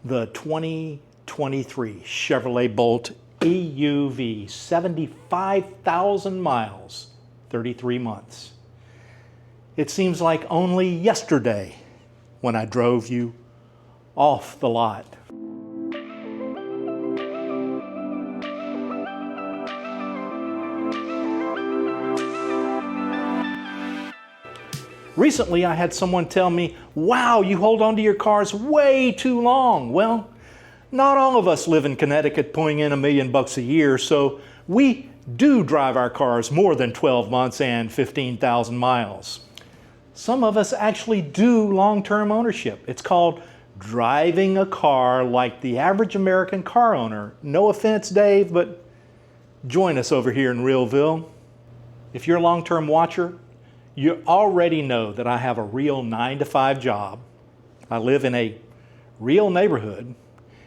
The 2023 Chevrolet Bolt EUV, 75,000 miles, 33 months. It seems like only yesterday when I drove you off the lot. Recently, I had someone tell me, wow, you hold on to your cars way too long. Well, not all of us live in Connecticut pulling in $1 million a year, so we do drive our cars more than 12 months and 15,000 miles. Some of us actually do long-term ownership. It's called driving a car like the average American car owner. No offense, Dave, but join us over here in Realville. If you're a long-term watcher, you already know that I have a real 9-to-5 job. I live in a real neighborhood,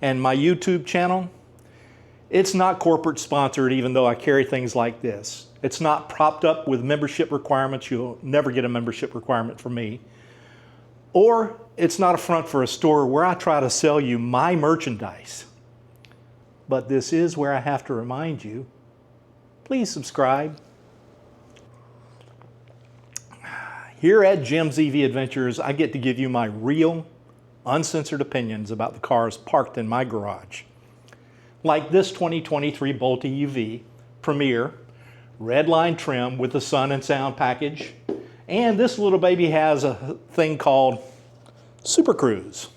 and my YouTube channel, it's not corporate sponsored, even though I carry things like this. It's not propped up with membership requirements. You'll never get a membership requirement from me. Or it's not a front for a store where I try to sell you my merchandise. But this is where I have to remind you, please subscribe. Here at Jim's EV Adventures, I get to give you my real, uncensored opinions about the cars parked in my garage. Like this 2023 Bolt EUV Premier, red line trim with the sun and sound package, and this little baby has a thing called Super Cruise.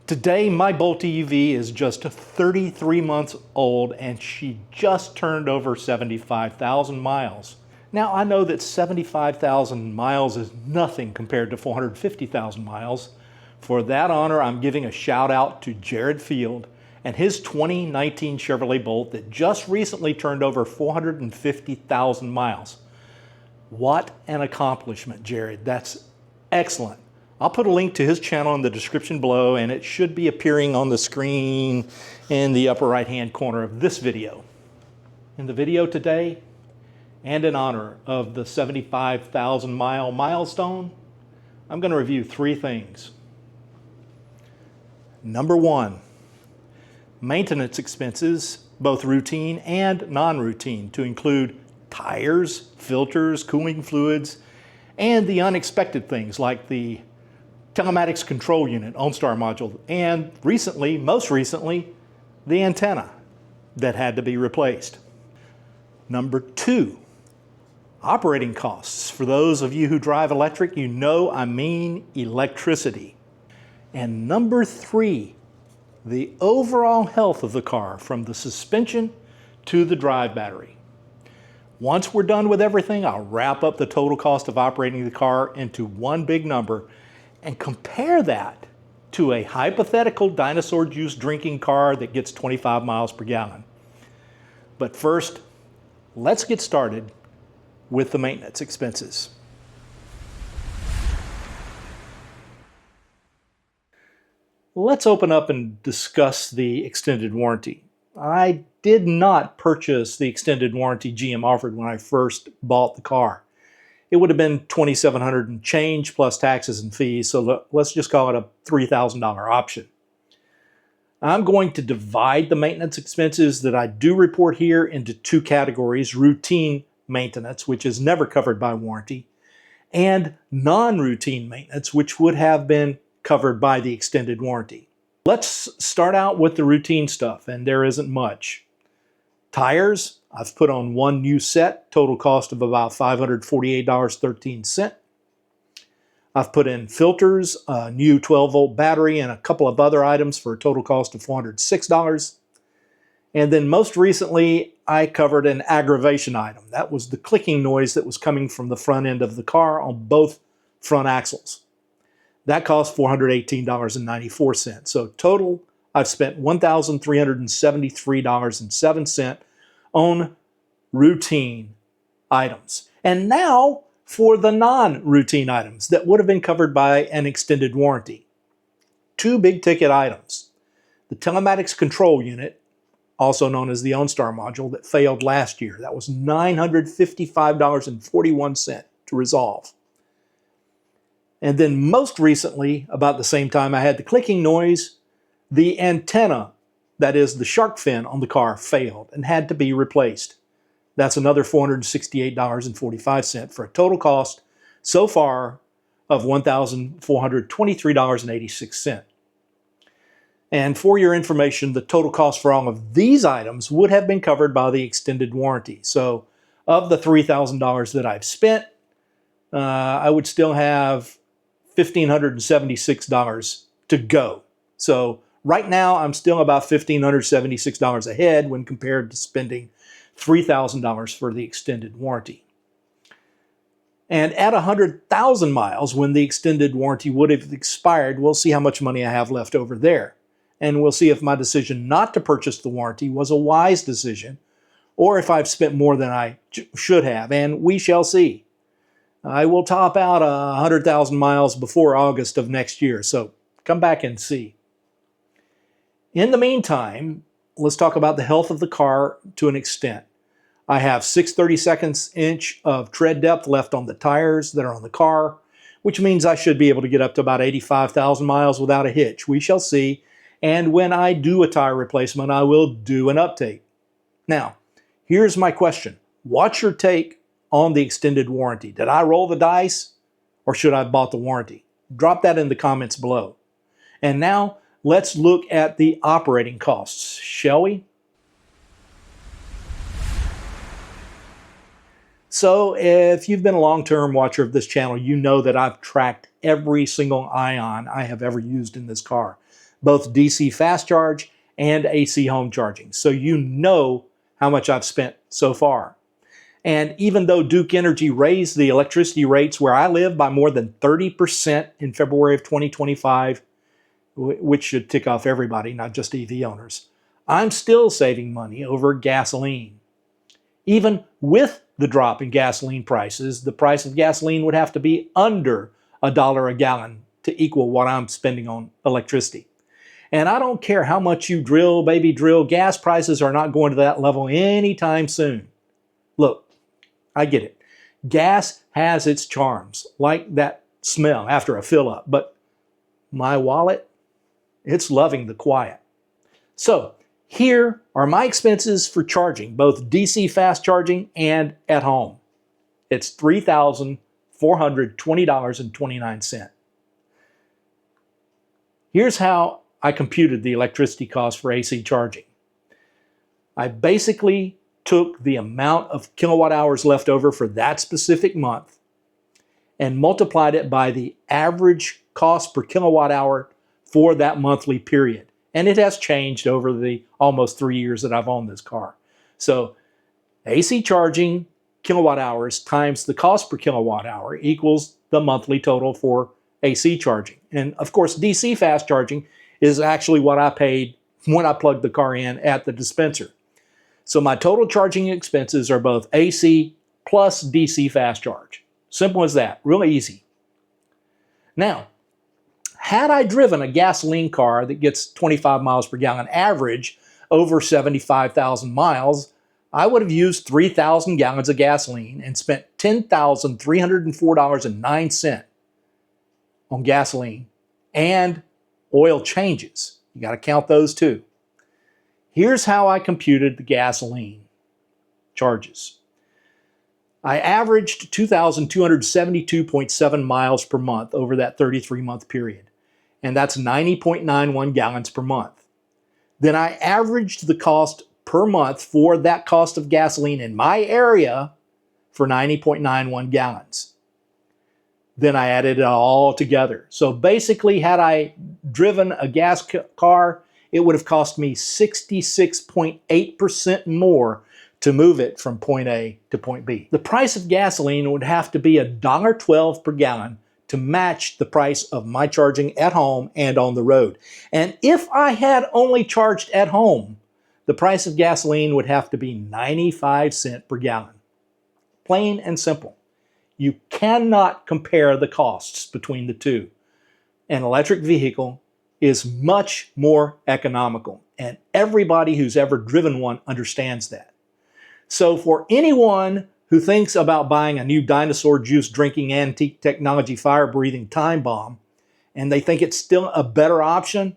Today, my Bolt EUV is just 33 months old, and she just turned over 75,000 miles. Now, I know that 75,000 miles is nothing compared to 450,000 miles. For that honor, I'm giving a shout out to Jared Field and his 2019 Chevrolet Bolt that just recently turned over 450,000 miles. What an accomplishment, Jared. That's excellent. I'll put a link to his channel in the description below, and it should be appearing on the screen in the upper right-hand corner of this video. In the video today, and in honor of the 75,000 mile milestone, I'm going to review 3 things. Number 1, maintenance expenses, both routine and non-routine, to include tires, filters, cooling fluids, and the unexpected things like the telematics control unit, OnStar module, and recently, most recently, the antenna that had to be replaced. Number 2, operating costs. For those of you who drive electric, you know I mean electricity. And number 3, the overall health of the car, from the suspension to the drive battery. Once we're done with everything, I'll wrap up the total cost of operating the car into one big number and compare that to a hypothetical dinosaur juice drinking car that gets 25 miles per gallon. But first, let's get started with the maintenance expenses. Let's open up and discuss the extended warranty. I did not purchase the extended warranty GM offered when I first bought the car. It would have been $2,700 and change plus taxes and fees, so let's just call it a $3,000 option. I'm going to divide the maintenance expenses that I do report here into 2 categories: routine maintenance, which is never covered by warranty, and non-routine maintenance, which would have been covered by the extended warranty. Let's start out with the routine stuff, and there isn't much. Tires, I've put on 1 new set, total cost of about $548.13. I've put in filters, a new 12-volt battery, and a couple of other items for a total cost of $406. And then most recently, I covered an aggravation item. That was the clicking noise that was coming from the front end of the car on both front axles. That cost $418.94. So total, I've spent $1,373.07 on routine items. And now for the non-routine items that would have been covered by an extended warranty. 2 big ticket items. The telematics control unit, also known as the OnStar module, that failed last year. That was $955.41 to resolve. And then most recently, about the same time I had the clicking noise, the antenna, that is the shark fin on the car, failed and had to be replaced. That's another $468.45 for a total cost so far of $1,423.86. And for your information, the total cost for all of these items would have been covered by the extended warranty. So of the $3,000 that I've spent, I would still have $1,576 to go. So right now, I'm still about $1,576 ahead when compared to spending $3,000 for the extended warranty. And at 100,000 miles, when the extended warranty would have expired, we'll see how much money I have left over there. And we'll see if my decision not to purchase the warranty was a wise decision, or if I've spent more than I should have, and we shall see. I will top out 100,000 miles before August of next year, so come back and see. In the meantime, let's talk about the health of the car to an extent. I have 6/32 inch of tread depth left on the tires that are on the car, which means I should be able to get up to about 85,000 miles without a hitch. We shall see. And when I do a tire replacement, I will do an update. Now, here's my question. What's your take on the extended warranty? Did I roll the dice, or should I have bought the warranty? Drop that in the comments below. And now, let's look at the operating costs, shall we? So if you've been a long-term watcher of this channel, you know that I've tracked every single ion I have ever used in this car, both DC fast charge and AC home charging. So you know how much I've spent so far. And even though Duke Energy raised the electricity rates where I live by more than 30% in February of 2025, which should tick off everybody, not just EV owners, I'm still saving money over gasoline. Even with the drop in gasoline prices, the price of gasoline would have to be under $1 a gallon to equal what I'm spending on electricity. And I don't care how much you drill, baby drill, gas prices are not going to that level anytime soon. Look, I get it. Gas has its charms, like that smell after a fill up, but my wallet, it's loving the quiet. So here are my expenses for charging, both DC fast charging and at home. It's $3,420.29. Here's how I computed the electricity cost for AC charging. I basically took the amount of kilowatt hours left over for that specific month and multiplied it by the average cost per kilowatt hour for that monthly period. And it has changed over the almost 3 years that I've owned this car. So AC charging kilowatt hours times the cost per kilowatt hour equals the monthly total for AC charging. And of course, DC fast charging is actually what I paid when I plugged the car in at the dispenser. So my total charging expenses are both AC plus DC fast charge. Simple as that, really easy. Now, had I driven a gasoline car that gets 25 miles per gallon average over 75,000 miles, I would have used 3,000 gallons of gasoline and spent $10,304.09 on gasoline and oil changes. You got to count those too. Here's how I computed the gasoline charges. I averaged 2,272.7 miles per month over that 33-month period, and that's 90.91 gallons per month. Then I averaged the cost per month for that cost of gasoline in my area for 90.91 gallons. Then I added it all together. So basically, had I driven a gas car, it would have cost me 66.8% more to move it from point A to point B. The price of gasoline would have to be $1.12 per gallon to match the price of my charging at home and on the road. And if I had only charged at home, the price of gasoline would have to be 95 cents per gallon. Plain and simple. You cannot compare the costs between the two. An electric vehicle is much more economical, and everybody who's ever driven one understands that. So for anyone who thinks about buying a new dinosaur juice drinking antique technology fire breathing time bomb and they think it's still a better option,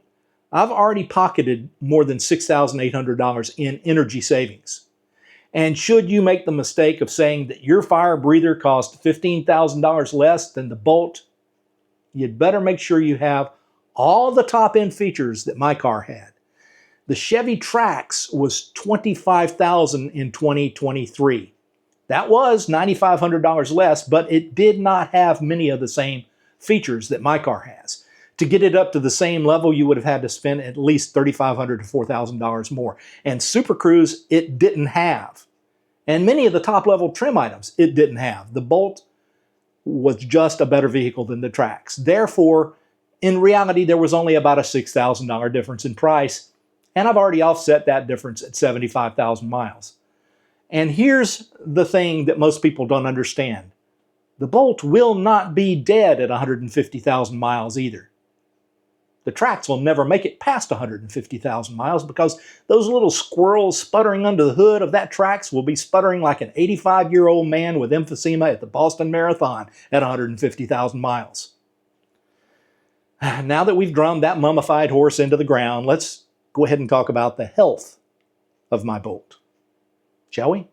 I've already pocketed more than $6,800 in energy savings. And should you make the mistake of saying that your fire breather cost $15,000 less than the Bolt, you'd better make sure you have all the top-end features that my car had. The Chevy Trax was $25,000 in 2023. That was $9,500 less, but it did not have many of the same features that my car has. To get it up to the same level, you would have had to spend at least $3,500 to $4,000 more. And Super Cruise, it didn't have. And many of the top-level trim items, it didn't have. The Bolt was just a better vehicle than the Trax. Therefore, in reality, there was only about a $6,000 difference in price, and I've already offset that difference at 75,000 miles. And here's the thing that most people don't understand. The Bolt will not be dead at 150,000 miles either. The Trax will never make it past 150,000 miles because those little squirrels sputtering under the hood of that Trax will be sputtering like an 85-year-old man with emphysema at the Boston Marathon at 150,000 miles. Now that we've drummed that mummified horse into the ground, let's go ahead and talk about the health of my Bolt. Shall we?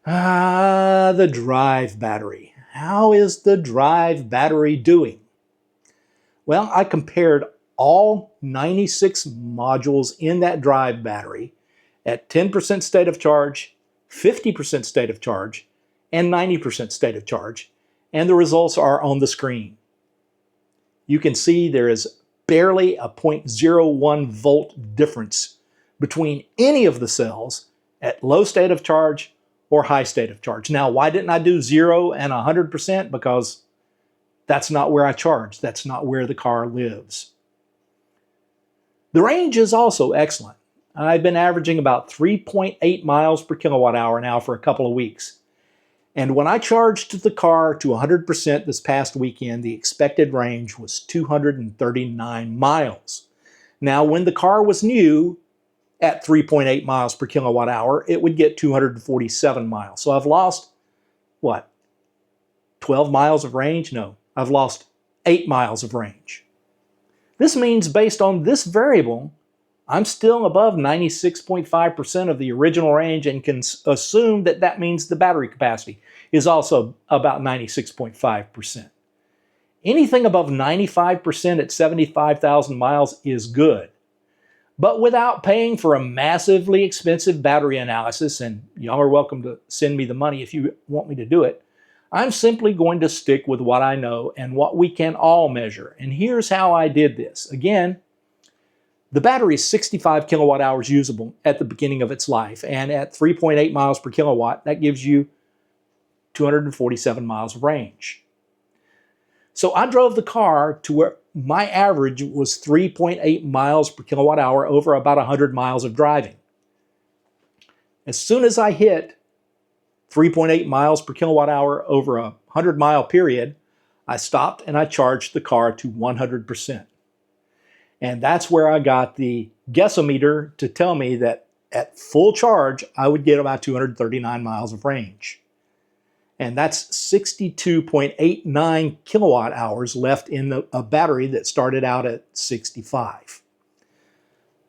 The drive battery. How is the drive battery doing? Well, I compared all 96 modules in that drive battery at 10% state of charge, 50% state of charge, and 90% state of charge, and the results are on the screen. You can see there is barely a 0.01 volt difference between any of the cells at low state of charge or high state of charge. Now, why didn't I do 0 and 100%? Because that's not where I charge. That's not where the car lives. The range is also excellent. I've been averaging about 3.8 miles per kilowatt hour now for a couple of weeks. And when I charged the car to 100% this past weekend, the expected range was 239 miles. Now, when the car was new, at 3.8 miles per kilowatt hour, it would get 247 miles. So I've lost, what, 12 miles of range? No, I've lost 8 miles of range. This means based on this variable, I'm still above 96.5% of the original range and can assume that that means the battery capacity is also about 96.5%. Anything above 95% at 75,000 miles is good. But without paying for a massively expensive battery analysis, and y'all are welcome to send me the money if you want me to do it, I'm simply going to stick with what I know and what we can all measure. And here's how I did this. Again, the battery is 65 kilowatt hours usable at the beginning of its life, and at 3.8 miles per kilowatt, that gives you 247 miles of range. So I drove the car to where my average was 3.8 miles per kilowatt hour over about 100 miles of driving. As soon as I hit 3.8 miles per kilowatt hour over a 100-mile period, I stopped and I charged the car to 100%. And that's where I got the guessometer to tell me that at full charge, I would get about 239 miles of range. And that's 62.89 kilowatt hours left in a battery that started out at 65.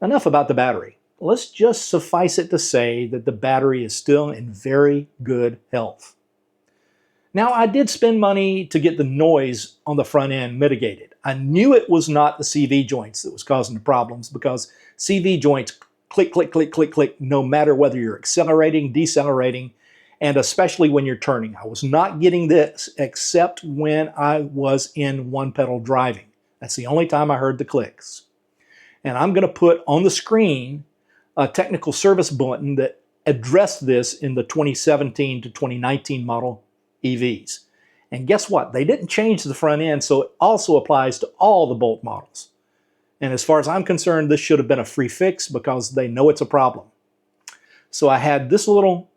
Enough about the battery. Let's just suffice it to say that the battery is still in very good health. Now, I did spend money to get the noise on the front end mitigated. I knew it was not the CV joints that was causing the problems because CV joints click, click, click, click, click, no matter whether you're accelerating, decelerating, and especially when you're turning. I was not getting this except when I was in one pedal driving. That's the only time I heard the clicks. And I'm going to put on the screen a technical service bulletin that addressed this in the 2017 to 2019 model EVs. And guess what? They didn't change the front end, so it also applies to all the Bolt models. And as far as I'm concerned, this should have been a free fix because they know it's a problem. So I had this little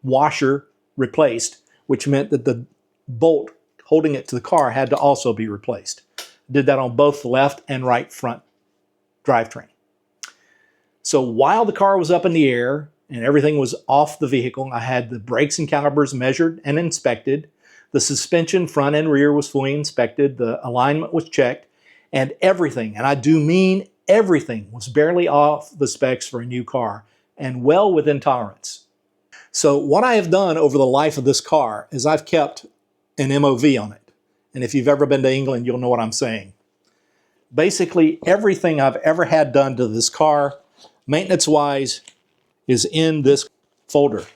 washer replaced, which meant that the bolt holding it to the car had to also be replaced. Did that on both the left and right front drivetrain. So while the car was up in the air and everything was off the vehicle, I had the brakes and calipers measured and inspected. The suspension front and rear was fully inspected. The alignment was checked, and everything, and I do mean everything, was barely off the specs for a new car and well within tolerance. So what I have done over the life of this car is I've kept an MOV on it. And if you've ever been to England, you'll know what I'm saying. Basically, everything I've ever had done to this car, maintenance-wise, is in this folder.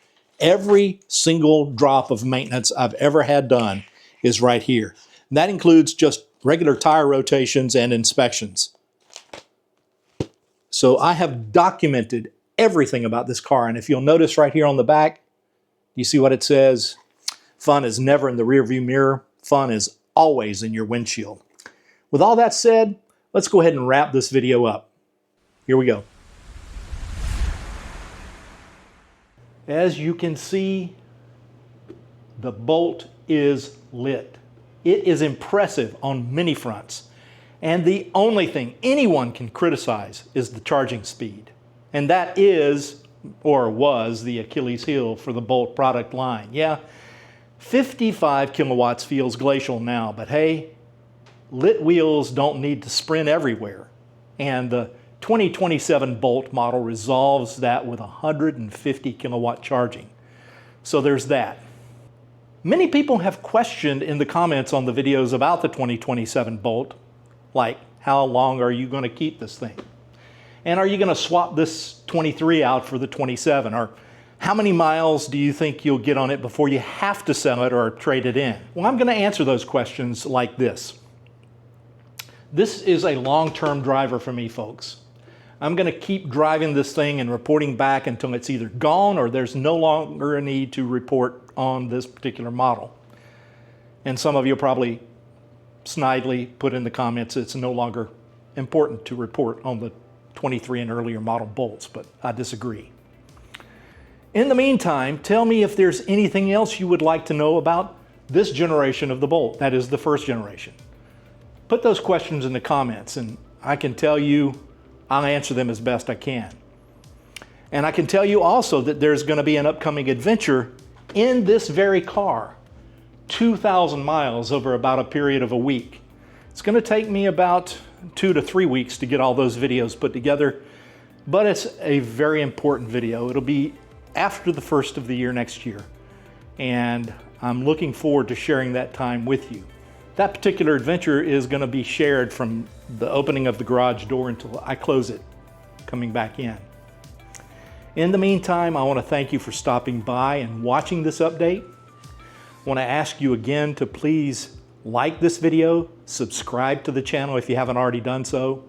Every single drop of maintenance I've ever had done is right here. And that includes just regular tire rotations and inspections. So I have documented everything about this car. And if you'll notice right here on the back, you see what it says? Fun is never in the rearview mirror. Fun is always in your windshield. With all that said, let's go ahead and wrap this video up. Here we go. As you can see, the Bolt is lit. It is impressive on many fronts. And the only thing anyone can criticize is the charging speed. And that is, or was, the Achilles heel for the Bolt product line. Yeah, 55 kilowatts feels glacial now, but hey, lit wheels don't need to sprint everywhere. And the 2027 Bolt model resolves that with 150 kilowatt charging. So there's that. Many people have questioned in the comments on the videos about the 2027 Bolt, like, how long are you going to keep this thing? And are you going to swap this 23 out for the 27? Or how many miles do you think you'll get on it before you have to sell it or trade it in? Well, I'm going to answer those questions like this. This is a long-term driver for me, folks. I'm going to keep driving this thing and reporting back until it's either gone or there's no longer a need to report on this particular model. And some of you probably snidely put in the comments it's no longer important to report on the 23 and earlier model Bolts, but I disagree. In the meantime, tell me if there's anything else you would like to know about this generation of the Bolt, that is the first generation. Put those questions in the comments and I can tell you I'll answer them as best I can. And I can tell you also that there's going to be an upcoming adventure in this very car, 2,000 miles over about a period of a week. It's going to take me about 2 to 3 weeks to get all those videos put together, but it's a very important video. It'll be after the first of the year next year, and I'm looking forward to sharing that time with you. That particular adventure is going to be shared from the opening of the garage door until I close it, coming back in. In the meantime, I want to thank you for stopping by and watching this update. I want to ask you again to please like this video, subscribe to the channel if you haven't already done so,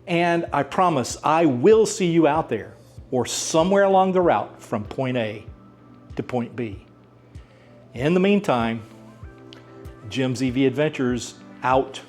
and I promise I will see you out there or somewhere along the route from point A to point B. In the meantime, Jim's EV Adventures out.